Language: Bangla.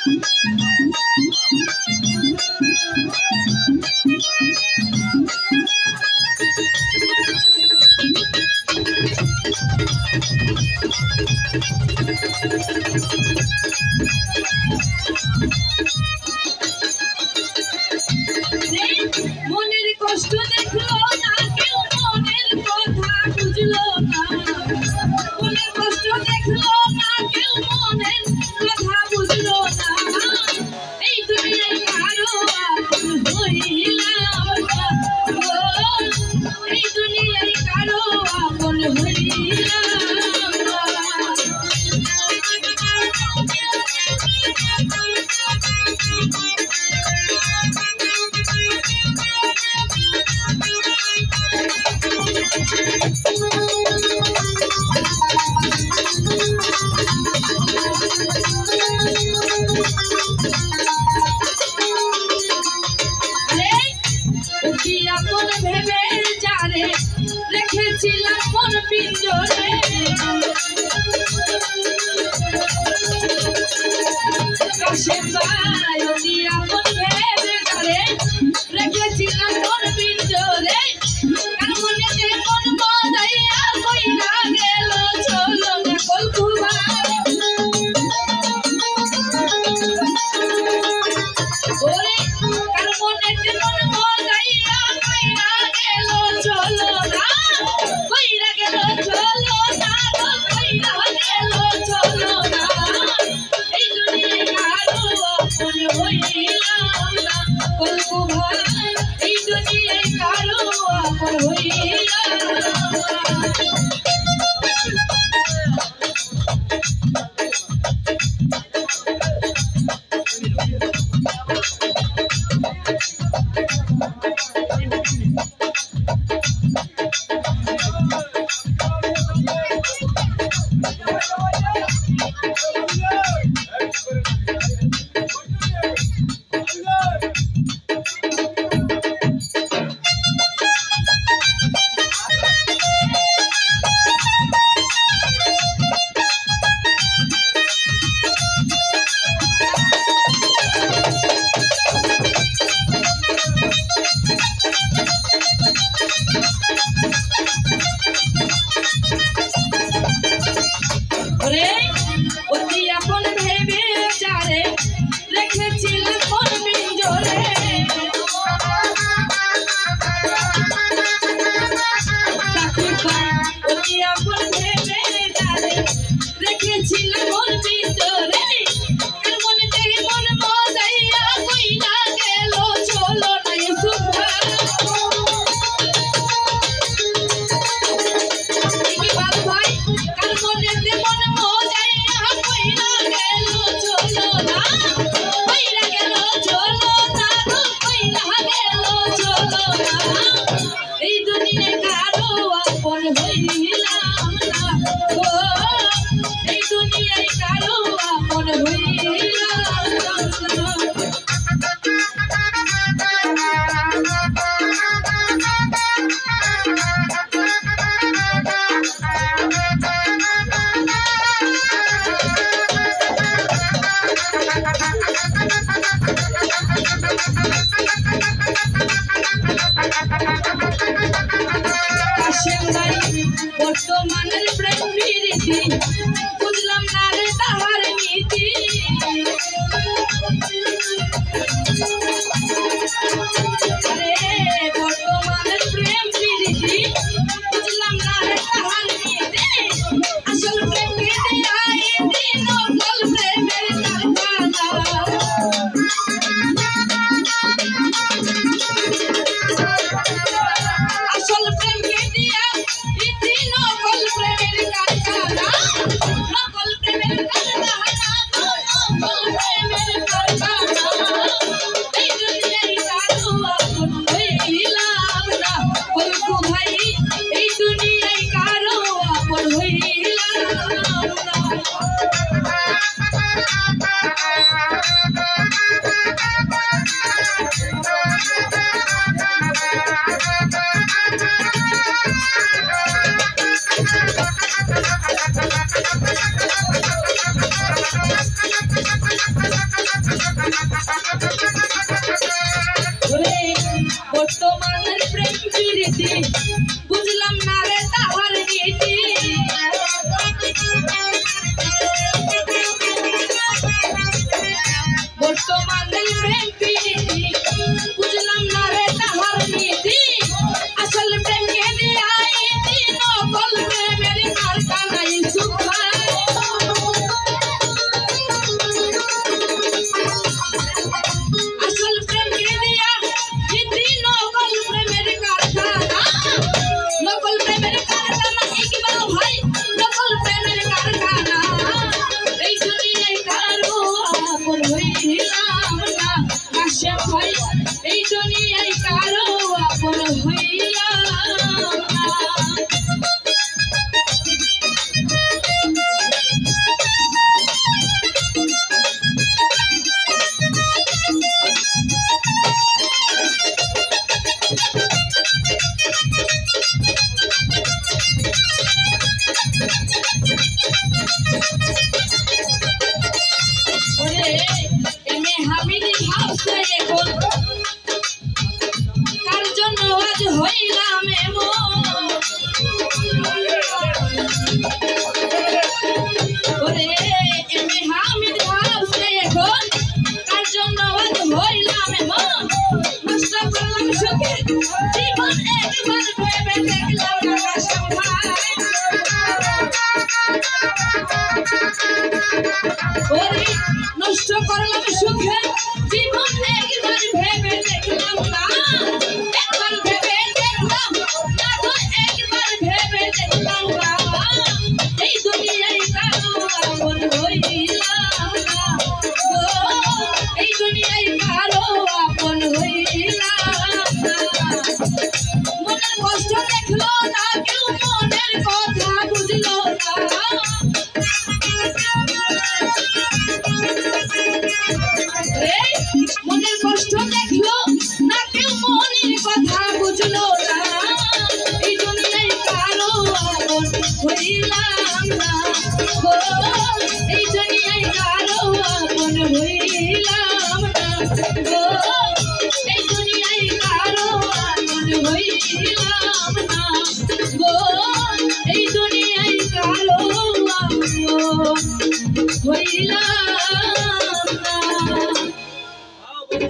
মনের কষ্ট দেখলো না কেউ, মনের কথা বুঝলো না। মনের কষ্ট দেখলো না কেউ, মনের কথা বুঝলো না। এই দুনিয়ায় কারো আপন হইলাম না, এই দুনিয়ায় কারো আপন হইলাম না। আপন ভেবে যারে রেখেছিলাম মন পিঞ্জরে, কাছে পায় অতি আপন ভেবে যারে রেখেছিলাম মন পিঞ্জরে। কার মনেতে মন বদাইয়া কইরা গেল চলো না কলকুবা, ওরে কার মনেতে মন বদাইয়া কইরা গেল চলো না, কইরা গেল চলো না, কইরা গেল চলো না। এই দুনিয়ায় কারো আপন হইলাম না কলকু ভাই, এই দুনিয়ায় কারো আপন হইলাম না। অতি আপন ভেবে যারে রেখেছিলাম মন পিঞ্জরে, অতি আপন ভেবে যারে রেখেছিলাম মন পিঞ্জরে। কার মনেতে মন বদাইয়া কইরা গেল চলো না সুভা, বাবু ভাই কার মনেতে মন বদাইয়া কইরা গেল চলো না, কইরা গেল চলো না, কইরা গেল চলো না। এই দুনিয়ায় কারো আপন হইলাম না, ও এই দুনিয়ায় কারো আপন হইলাম না। বর্তমানের প্রেম প্রীতি বুঝলাম না রে তাহার নীতি, বর্তমানের প্রেম প্রীতি বুঝলাম না রে তাহার নীতি। আসল প্রেম নকল প্রেমের কারখানা, আসল প্রেম নকল প্রেমের কারখানা, নকল প্রেমের কারখানা, নকল প্রেমের কারখানা। এই দুনিয়ায় কারো আপন হইলাম না কলকু ভাই, এই দুনিয়ায় কারো আপন হইলাম না। ওরে বর্তমানের প্রেম প্রীতি বুঝলাম না রে তাহার নীতি বর্তমানের প্রেম প্রীতি বুঝলাম না রে তাহার নীতি আসল প্রেমকে দিয়াই দিন নকল প্রেমের কারখানায় সুখায় আসল প্রেমকে দিয়া দিন নকল প্রেমের কারখানা নকল প্রেমের কারখানা একবার ভাই নকল প্রেমের কারখানা এই দুনিয়ায় কারো আপন হইলাম না কাশেম ভাই এই দুনিয়ায় কারো আপন হইলাম না ওরে এমে হামিদ হাউসে এখন কার জন্য আজ হইলাম এমন ওরে এমে হামিদ হাউসে এখন কার জন্য আজ হইলাম এমন নষ্ট করলাম সুখে জীবন একবার ভেবে দেখলাম না কাশেম ভাই ওরে নষ্ট করলাম সুখে জীবন একবার ভেবে দেখলাম না একবার ভেবে দেখলাম না তো একবার ভেবে দেখলাম না এই দুনিয়ায় কারো আপন হইলাম না এই দুনিয়ায় কারো আপন হইলাম না মনের কষ্ট দেখলো না কেউ মনের কথা বুঝলো না মনের কষ্ট দেখলো না কেউ মনের কথা বুঝলো না এই দুনিয়ায় কারো আপন হইলাম না এই দুনিয়ায় কারো আপন হইলাম না এই দুনিয়ায় কারো আপন হইলাম